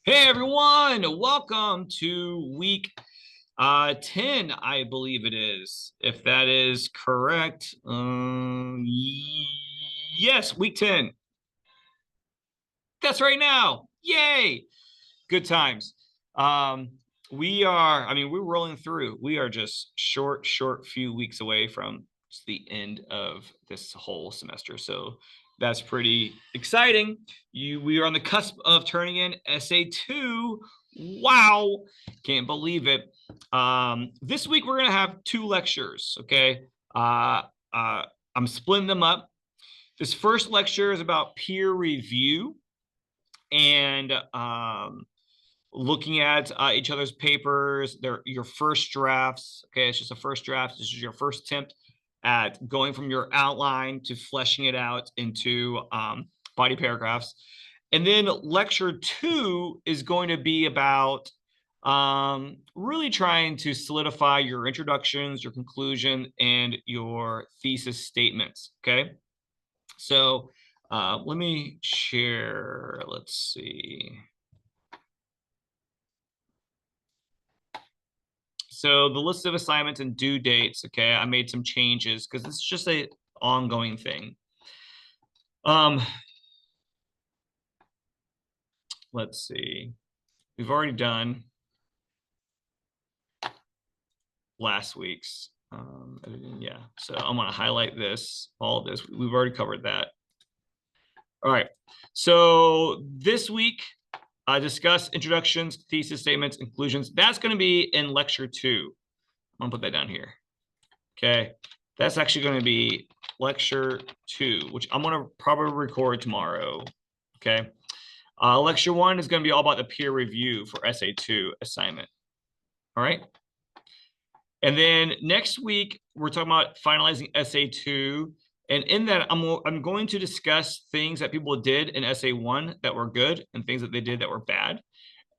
Hey everyone, welcome to week 10, I believe it is. If that is correct. Yes, week 10. That's right now. Yay. Good times. Um, we're rolling through. We are just short few weeks away from just the end of this whole semester. So that's pretty exciting. We are on the cusp of turning in SA2. Wow, can't believe it. This week we're gonna have two lectures. Okay, I'm splitting them up. This first lecture is about peer review and looking at each other's papers, your first drafts. Okay, it's just a first draft. This is your first attempt at going from your outline to fleshing it out into body paragraphs. And then lecture 2 is going to be about really trying to solidify your introductions, your conclusion, and your thesis statements. Okay, so let me share. Let's see. So the list of assignments and due dates, okay, I made some changes because it's just a ongoing thing. Let's see. We've already done last week's. Yeah, so I'm going to highlight this, all of this. We've already covered that. All right. So this week, I discuss introductions, thesis statements, conclusions. That's going to be in lecture 2. I'm going to put that down here. Okay. That's actually going to be lecture 2, which I'm going to probably record tomorrow. Okay. Lecture 1 is going to be all about the peer review for SA2 assignment. All right. And then next week, we're talking about finalizing SA2. And in that, I'm going to discuss things that people did in SA1 that were good and things that they did that were bad.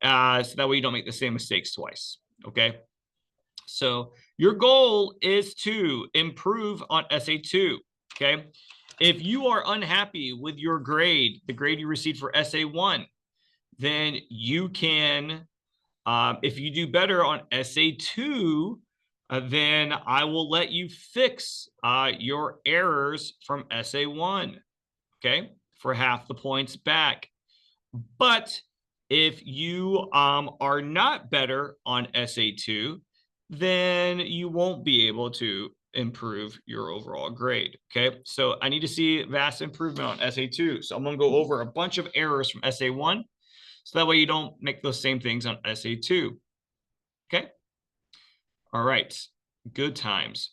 So that way you don't make the same mistakes twice. Okay. So your goal is to improve on SA2. Okay. If you are unhappy with your grade, the grade you received for SA1, then you can, if you do better on SA2, then I will let you fix your errors from SA1, okay, for half the points back. But if you are not better on SA2, then you won't be able to improve your overall grade. Okay, so I need to see vast improvement on SA2. So I'm going to go over a bunch of errors from SA1, so that way you don't make those same things on SA2. Okay, all right, good times.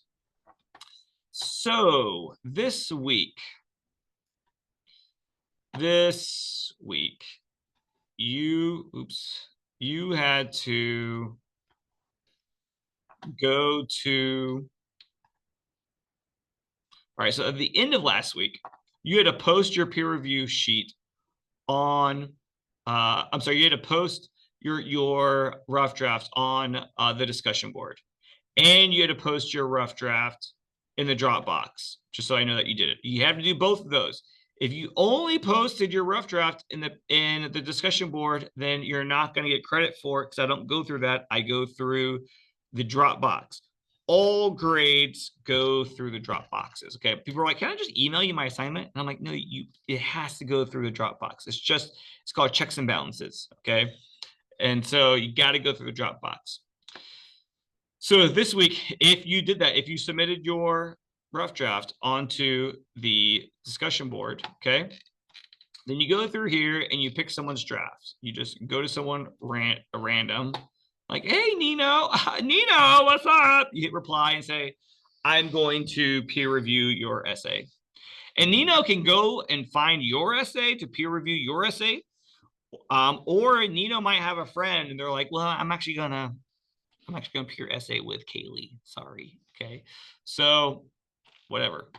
So this week, you had to go to, all right, so at the end of last week, you had to post your peer review sheet on, you had to post your rough draft on the discussion board. And you had to post your rough draft in the Dropbox, just so I know that you did it. You have to do both of those. If you only posted your rough draft in the discussion board, then you're not going to get credit for it because I don't go through that. I go through the Dropbox. All grades go through the Dropboxes. Okay. People are like, can I just email you my assignment? And I'm like, no, it has to go through the Dropbox. It's called checks and balances. Okay. And so you got to go through the Dropbox. So this week, if you did that, if you submitted your rough draft onto the discussion board, okay, then you go through here and you pick someone's draft. You just go to someone random, like, hey, Nino, Nino, what's up? You hit reply and say, I'm going to peer review your essay. And Nino can go and find your essay to peer review your essay. Or Nino might have a friend and they're like, well, I'm actually gonna peer essay with Kaylee. Sorry. Okay. So whatever.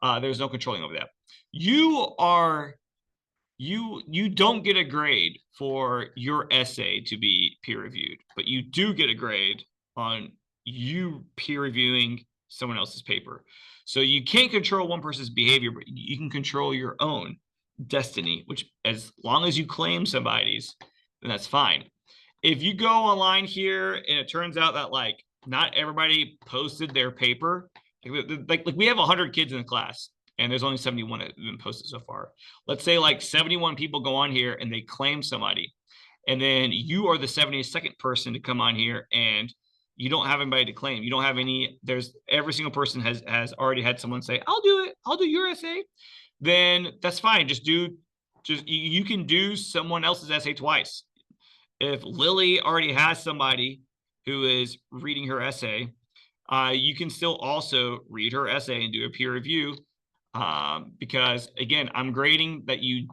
There's no controlling over that. You don't get a grade for your essay to be peer reviewed, but you do get a grade on you peer reviewing someone else's paper. So you can't control one person's behavior, but you can control your own destiny, which as long as you claim somebody's, then that's fine. If you go online here and it turns out that like not everybody posted their paper, like we have 100 kids in the class and there's only 71 that have been posted so far. Let's say like 71 people go on here and they claim somebody, and then you are the 72nd person to come on here and you don't have anybody to claim. You don't have any, there's every single person has already had someone say, I'll do it, I'll do your essay. Then that's fine. You can do someone else's essay twice. If Lily already has somebody who is reading her essay, you can still also read her essay and do a peer review. Because again, I'm grading that you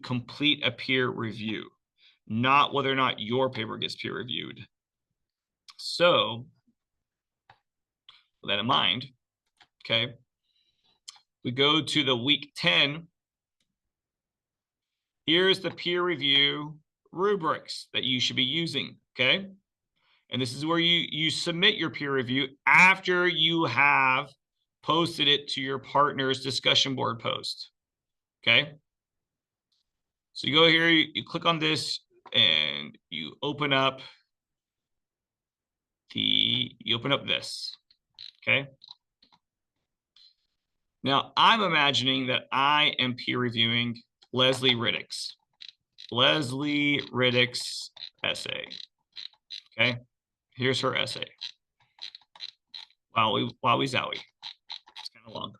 complete a peer review, not whether or not your paper gets peer reviewed. So with that in mind, okay, we go to the week 10. Here's the peer review rubrics that you should be using, okay? And this is where you submit your peer review after you have posted it to your partner's discussion board post, okay? So you go here, you click on this, and you open up this, okay? Now, I'm imagining that I am peer reviewing Leslie Riddick's essay, okay? Here's her essay. Wowie zowie. It's kind of long.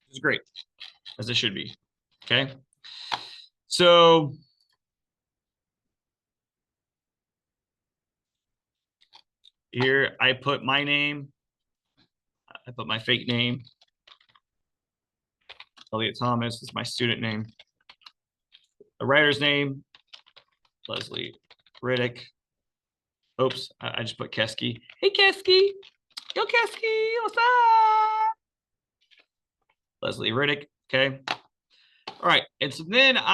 It's great, as it should be, okay? So here I put my name. I put my fake name. Elliot Thomas is my student name. The writer's name, Leslie Riddick. Oops, I just put Kesky. Hey, Kesky. Yo, Kesky, what's up? Leslie Riddick, okay. All right, and so then and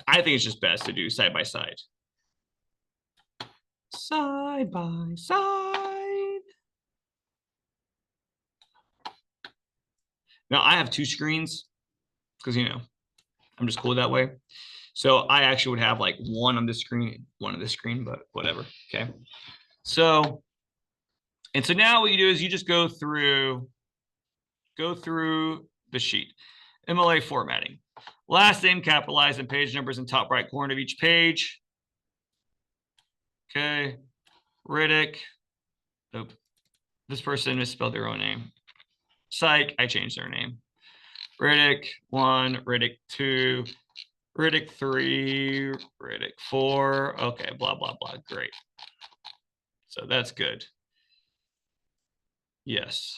I think it's just best to do side by side. Side by side. Now I have 2 screens because, you know, I'm just cool that way. So I actually would have like one on this screen, one on this screen, but whatever, okay? So, and so now what you do is you just go through the sheet. MLA formatting. Last name capitalized and page numbers in top right corner of each page. Okay, Riddick. Nope. This person misspelled their own name. Psych, I changed their name. Riddick 1, Riddick 2, Riddick 3, Riddick 4. Okay, blah, blah, blah. Great. So that's good. Yes.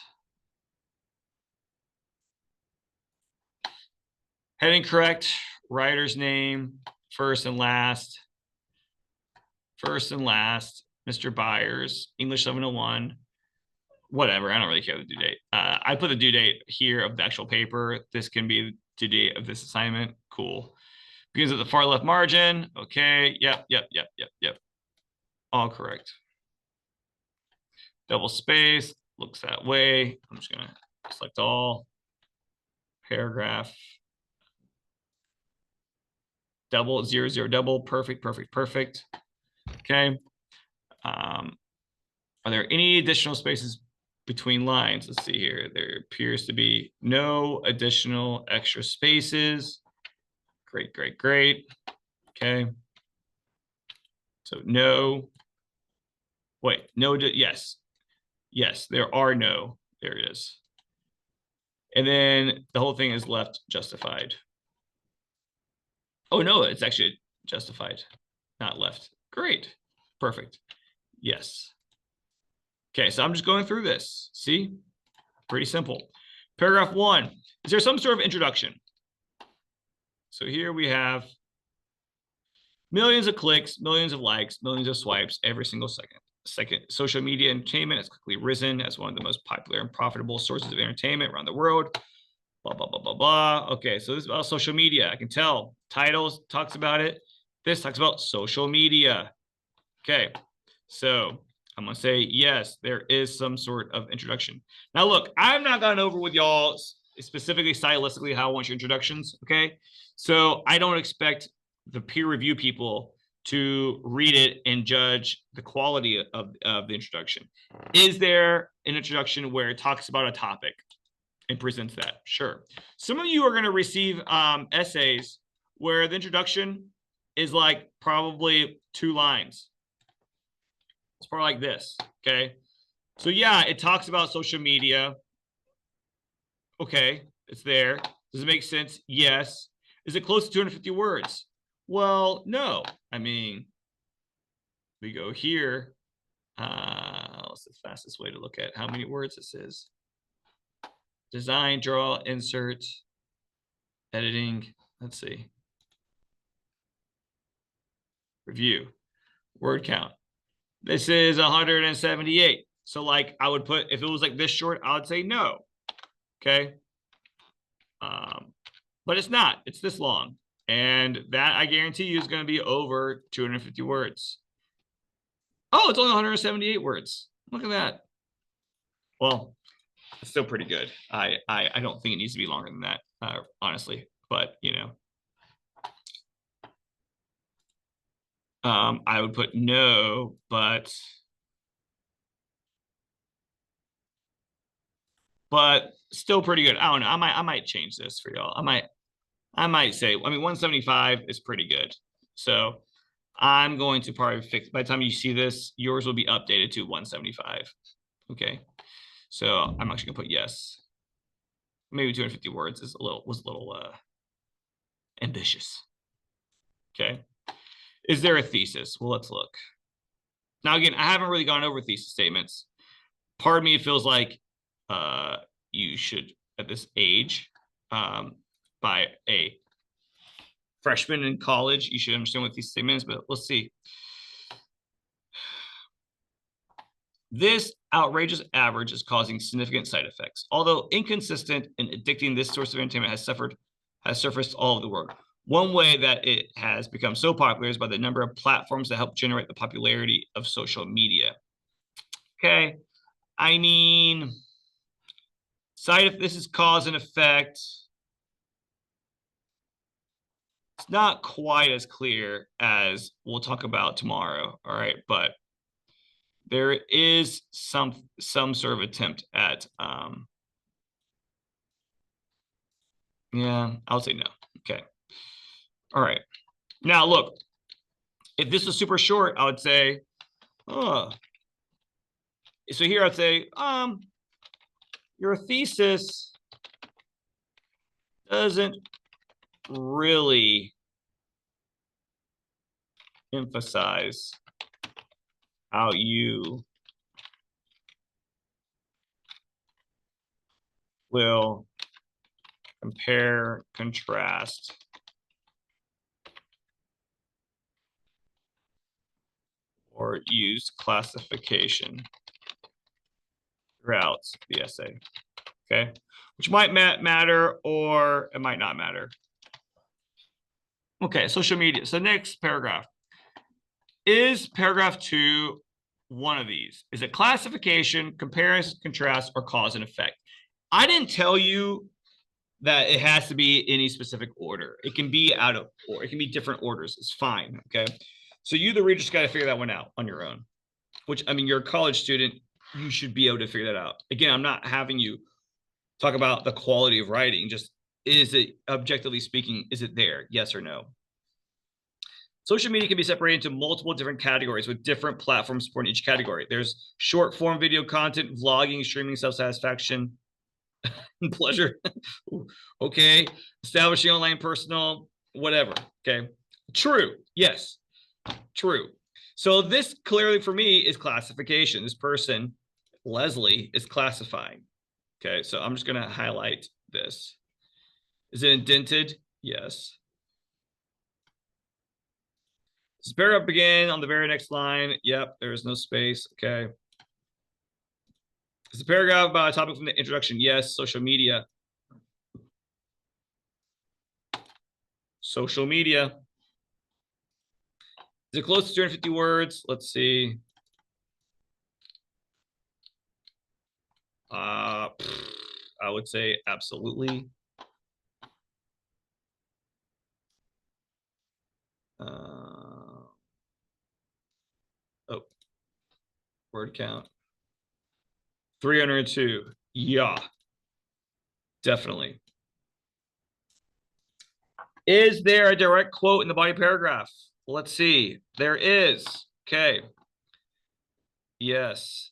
Heading correct, writer's name, first and last. First and last, Mr. Byers, English 701. Whatever, I don't really care the due date. I put the due date here of the actual paper. This can be the due date of this assignment. Cool. Begins at the far left margin. Okay, yep. All correct. Double space, looks that way. I'm just gonna select all. Paragraph. Double, 0, 0, double, perfect. Okay. Are there any additional spaces between lines? Let's see here. There appears to be no additional extra spaces. Great. Okay. So no, wait, no, yes. Yes, there are no, there it is. And then the whole thing is left justified. Oh no, it's actually justified, not left. Great, perfect. Yes. Okay, so I'm just going through this. See, pretty simple. Paragraph 1, is there some sort of introduction? So here we have millions of clicks, millions of likes, millions of swipes every single second. Second, social media entertainment has quickly risen as one of the most popular and profitable sources of entertainment around the world. Blah, blah, blah, blah, blah. Okay, so this is about social media. I can tell. Titles talks about it. This talks about social media. Okay, so I'm going to say, yes, there is some sort of introduction. Now, look, I've not gone over with y'all specifically stylistically how I want your introductions. Okay. So I don't expect the peer review people to read it and judge the quality of the introduction. Is there an introduction where it talks about a topic and presents that? Sure. Some of you are going to receive essays where the introduction is like probably 2 lines. It's probably like this. Okay. So yeah, it talks about social media. Okay, it's there. Does it make sense? Yes. Is it close to 250 words? Well, no. I mean, we go here. What's the fastest way to look at how many words this is? Design, draw, insert, editing. Let's see. Review. Word count. This is 178. So like I would put, if it was like this short, I would say no. Okay. But it's not. It's this long. And that, I guarantee you, is going to be over 250 words. Oh, it's only 178 words. Look at that. Well, it's still pretty good. I don't think it needs to be longer than that, honestly. But, you know. I would put no, but still pretty good. I don't know. I might change this for y'all. I might say, I mean, 175 is pretty good. So I'm going to probably fix, by the time you see this, yours will be updated to 175. Okay. So I'm actually gonna put yes. Maybe 250 words was a little ambitious. Okay. Is there a thesis? Well, let's look. Now, again, I haven't really gone over thesis statements. Part of me feels like you should, at this age, by a freshman in college, you should understand what these statements, but let's see. This outrageous average is causing significant side effects. Although inconsistent and addicting, this source of entertainment has surfaced all over the world. One way that it has become so popular is by the number of platforms that help generate the popularity of social media. Okay, I mean, this is cause and effect. It's not quite as clear as we'll talk about tomorrow, all right? But there is some sort of attempt at, yeah, I'll say no. Okay. All right. Now, look, if this was super short, I would say, oh. So here I'd say, your thesis doesn't really emphasize how you will compare, contrast, or use classification throughout the essay. Okay, which might matter or it might not matter. Okay, social media. So next paragraph. Is paragraph 2 one of these? Is it classification, comparison, contrast, or cause and effect? I didn't tell you that it has to be any specific order. It can be out of order. It can be different orders. It's fine. Okay. So you, the reader, just got to figure that one out on your own. Which, I mean, you're a college student. You should be able to figure that out. Again, I'm not having you talk about the quality of writing. Just, is it, objectively speaking, is it there? Yes or no? Social media can be separated into multiple different categories with different platforms supporting each category. There's short form video content, vlogging, streaming, self-satisfaction, and pleasure. Okay. Establishing online personal, whatever. Okay. True. Yes. True. So this clearly for me is classification. This person, Leslie, is classifying. Okay. So I'm just going to highlight this. Is it indented? Yes. Does the paragraph begin on the very next line? Yep, there is no space. Okay. Is the paragraph about a topic from the introduction? Yes. Social media. Social media. Is it close to 250 words? Let's see. I I would say absolutely. Oh, word count. 302. Yeah, definitely. Is there a direct quote in the body paragraph? Let's see. There is. Okay. Yes,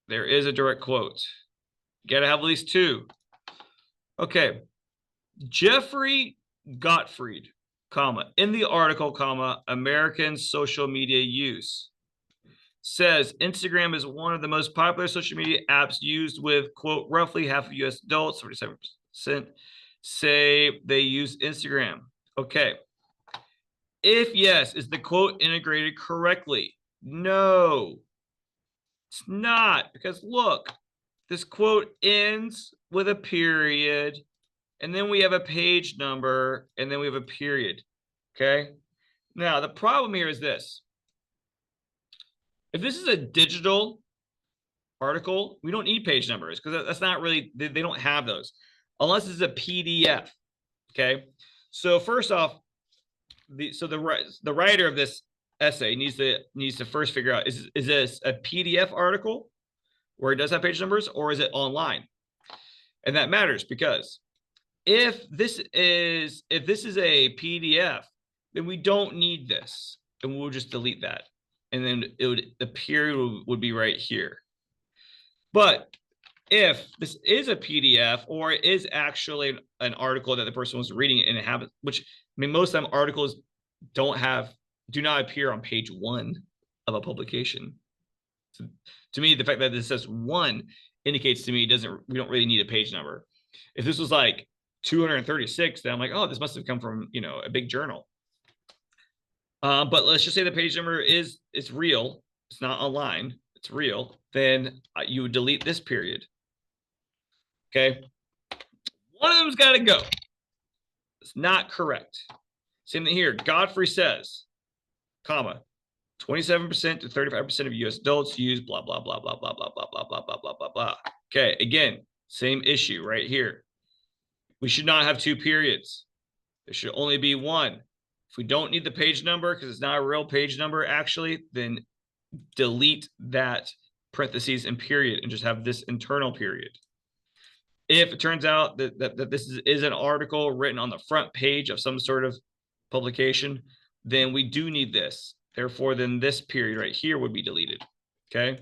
there is a direct quote. You gotta have at least two. Okay. Jeffrey Gottfried, comma, in the article, comma, American social media use, says Instagram is one of the most popular social media apps used with, quote, roughly half of US adults, 47%, say they use Instagram. Okay. If yes, is the quote integrated correctly? No, it's not, because look, this quote ends with a period, and then we have a page number, and then we have a period. Okay. Now, the problem here is this. If this is a digital article, we don't need page numbers because that's not really, they don't have those unless it's a PDF. Okay. So first off, the writer of this essay needs to first figure out, is this a PDF article where it does have page numbers, or is it online? And that matters because if this is a PDF, then we don't need this, and we'll just delete that, and then the period would be right here. But if this is a PDF, or it is actually an article that the person was reading and it have, which, I mean, most of them articles do not appear on page 1 of a publication. So, to me, the fact that this says 1 indicates to me we don't really need a page number. If this was like 236, then I'm like, oh, this must have come from, a big journal. But let's just say the page number is real. It's not online. It's real. Then you would delete this period. Okay. One of them's got to go. It's not correct. Same thing here. Godfrey says, comma, 27% to 35% of US adults use blah, blah, blah, blah, blah, blah, blah, blah, blah, blah, blah, blah, blah. Okay. Again, same issue right here. We should not have 2 periods. There should only be 1. If we don't need the page number because it's not a real page number, actually, then delete that parentheses and period and just have this internal period. If it turns out that this is an article written on the front page of some sort of publication, then we do need this. Therefore, then this period right here would be deleted. Okay.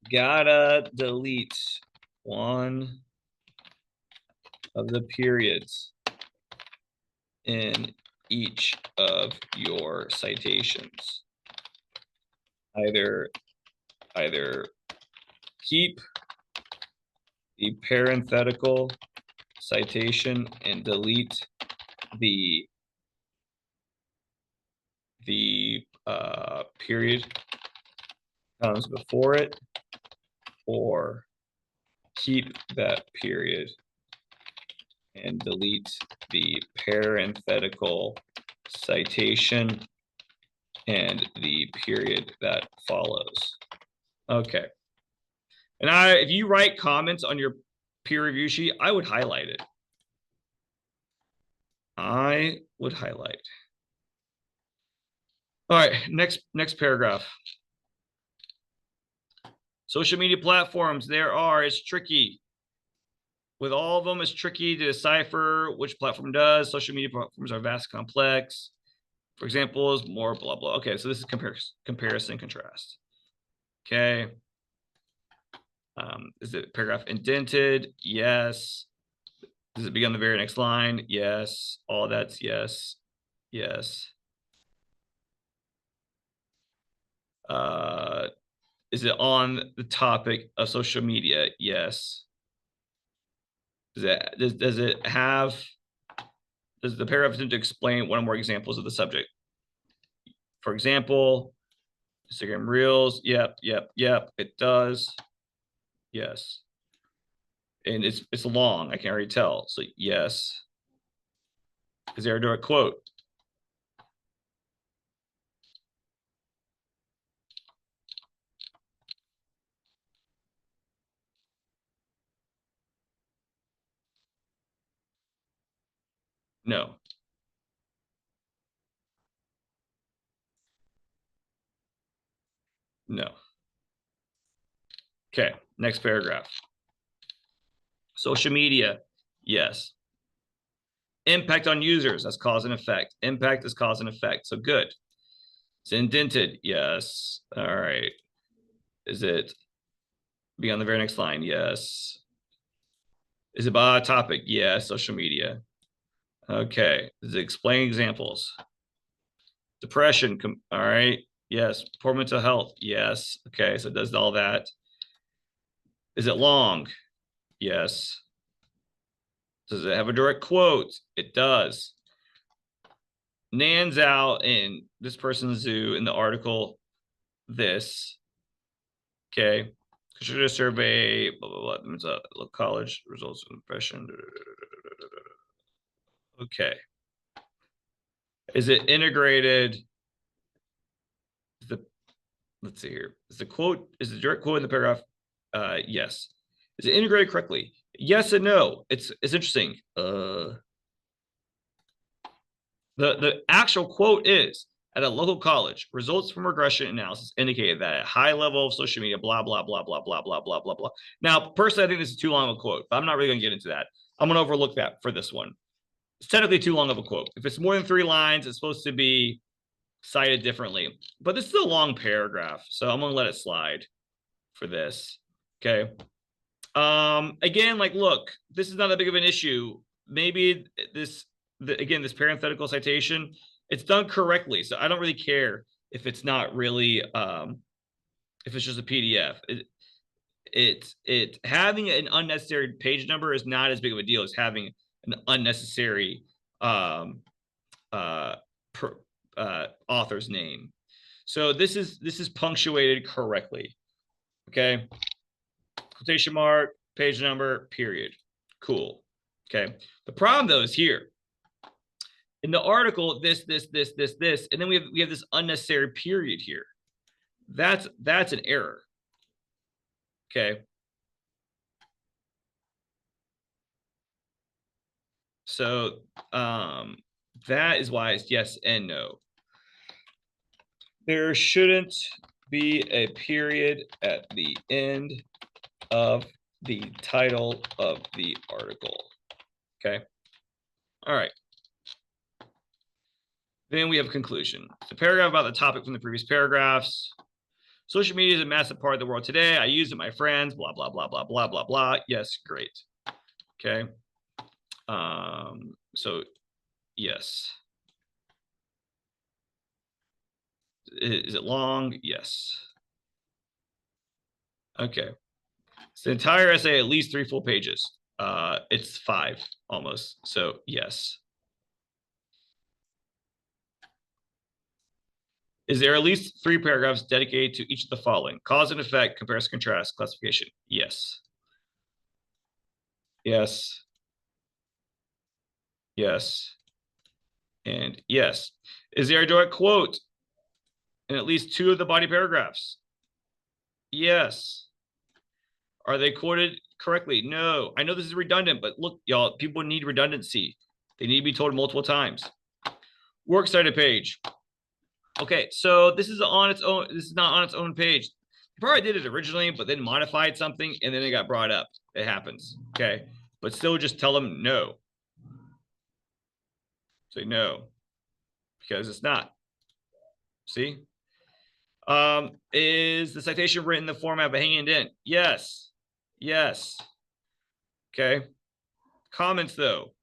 Gotta delete one of the periods in each of your citations. Either keep the parenthetical citation and delete the period comes before it, or keep that period and delete the parenthetical citation and the period that follows. Okay. And if you write comments on your peer review sheet, I would highlight it. I would highlight. All right, next paragraph. Social media platforms, it's tricky. With all of them, it's tricky to decipher which platform does. Social media platforms are vast, complex. For example, is more blah, blah. Okay, so this is comparison, contrast. Okay. Is the paragraph indented? Yes. Does it begin on the very next line? Yes. All that's yes. Yes. Is it on the topic of social media? Yes. Does the paragraph attempt to explain one or more examples of the subject? For example, Instagram Reels. Yep. It does. Yes. And it's long. I can already tell. So yes. Is there a direct quote? No. No. Okay, next paragraph. Social media, yes. Impact on users, that's cause and effect. Impact is cause and effect, so good. It's indented, yes. All right. Is it be on the very next line? Yes. Is it by topic? Yes, social media. Okay. Does it explain examples? Depression, all right. Yes. Poor mental health, yes. Okay, so it does all that. Is it long? Yes. Does it have a direct quote? It does. Nan's out in this person's zoo in the article, this. Okay. Should a survey, blah, blah, blah. College results of impression. Okay. Is it integrated? Let's see here. Is the direct quote in the paragraph? Yes. Is it integrated correctly? Yes and no. It's interesting. The actual quote is, at a local college, results from regression analysis indicated that at high level of social media, blah, blah, blah, blah, blah, blah, blah, blah, blah. Now, personally, I think this is too long of a quote, but I'm not really going to get into that. I'm going to overlook that for this one. It's technically too long of a quote. If it's more than 3 lines, it's supposed to be cited differently. But this is a long paragraph, so I'm going to let it slide for this. Okay. Again, like, look, this is not that big of an issue. Maybe this parenthetical citation, it's done correctly. So I don't really care if it's not really, if it's just a PDF. It having an unnecessary page number is not as big of a deal as having an unnecessary author's name. So this is punctuated correctly. Okay. Quotation mark, page number, period. Cool. Okay. The problem though is here. In the article, this, and then we have this unnecessary period here. That's an error. Okay. So that is why it's yes and no. There shouldn't be a period at the end of the title of the article. Okay. All right. Then we have a conclusion. The paragraph about the topic from the previous paragraphs. Social media is a massive part of the world today. I use it, my friends, blah, blah, blah, blah, blah, blah, blah. Yes, great. Okay. So yes. Is it long? Yes. Okay. It's the entire essay, at least 3 full pages. It's 5 almost. So yes. Is there at least 3 paragraphs dedicated to each of the following? Cause and effect, comparison, contrast, classification. Yes. Yes. Yes. And yes. Is there a direct quote in at least 2 of the body paragraphs? Yes. Are they quoted correctly? No. I know this is redundant, but look, y'all, people need redundancy. They need to be told multiple times. Works cited page. Okay, so this is on its own. This is not on its own page. They probably did it originally, but then modified something, and then it got brought up. It happens. Okay, but still, just tell them no. Say no, because it's not. See? Is the citation written in the format of a hanging indent? Yes. Yes. Okay. Comments though.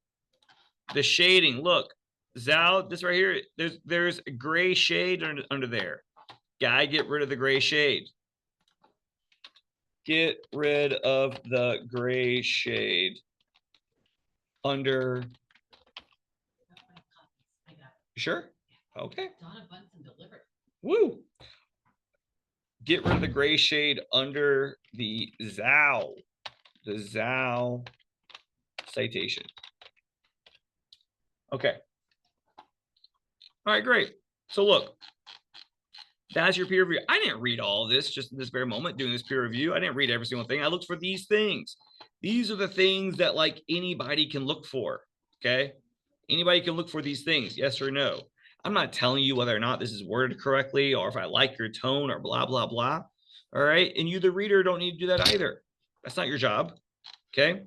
The shading. Look, Zal, this right here. There's a gray shade under there. Gotta get rid of the gray shade. Get rid of the gray shade under. Sure. Okay. Woo. Get rid of the gray shade under the Zal citation. Okay. All right, great. So look, that's your peer review. I didn't read all of this just in this very moment doing this peer review. I didn't read every single thing. I looked for these things. These are the things that like anybody can look for. Okay. Anybody can look for these things, yes or no. I'm not telling you whether or not this is worded correctly or if I like your tone or blah, blah, blah. All right. And you, the reader, don't need to do that either. That's not your job. Okay.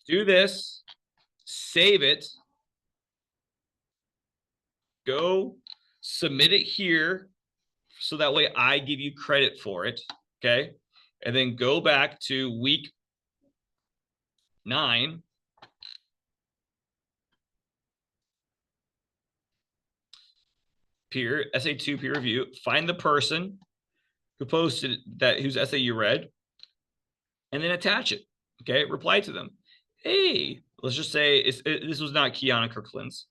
Do this, save it, go submit it here. So that way I give you credit for it. Okay. And then go back to week 9. SA2 peer review, find the person who posted that, whose essay you read, and then attach it. Okay, reply to them. Hey, let's just say this was not Kiana Kirkland's,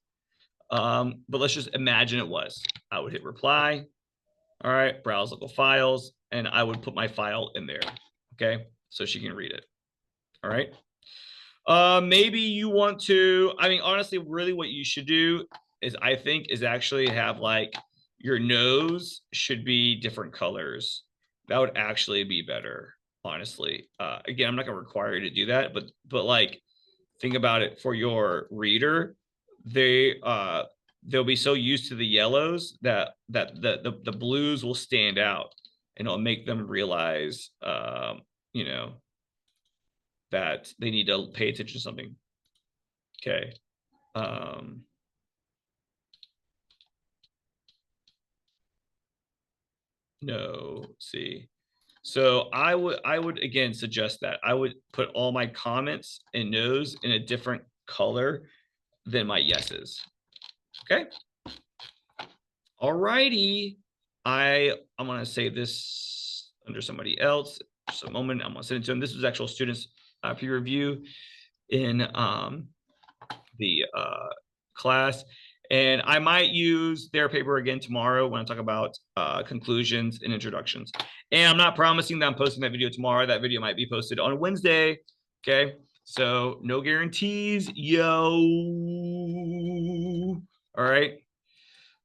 but let's just imagine it was. I would hit reply. All right, browse local files, and I would put my file in there. Okay, so she can read it. All right. Maybe you want to, I mean, honestly, really what you should do is, I think, is actually have like your nose should be different colors. That would actually be better, honestly. Again, I'm not gonna require you to do that, but like think about it for your reader. They'll be so used to the yellows that the blues will stand out, and it'll make them realize you know, that they need to pay attention to something. Okay. No, see. So I would again suggest that I would put all my comments and no's in a different color than my yeses. Okay. All righty. I'm gonna save this under somebody else. Just a moment. I'm gonna send it to them. This was actual students peer review in the class. And I might use their paper again tomorrow when I talk about conclusions and introductions. And I'm not promising that I'm posting that video tomorrow. That video might be posted on Wednesday. Okay. So no guarantees, yo. All right.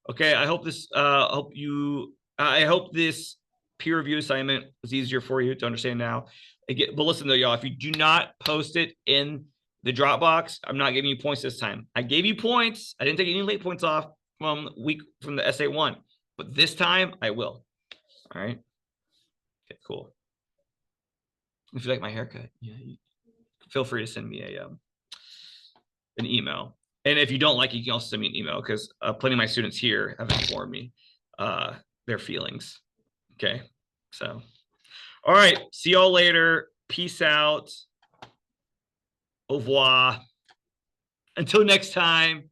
Okay. I hope this I hope this peer review assignment was easier for you to understand now. Again, but listen though, y'all, if you do not post it in the Dropbox, I'm not giving you points this time. I gave you points. I didn't take any late points off from the SA1, but this time I will. All right. Okay, cool. If you like my haircut, yeah, feel free to send me an email. And if you don't like it, you can also send me an email, because plenty of my students here have informed me their feelings. Okay. So, all right. See y'all later. Peace out. Au revoir. Until next time.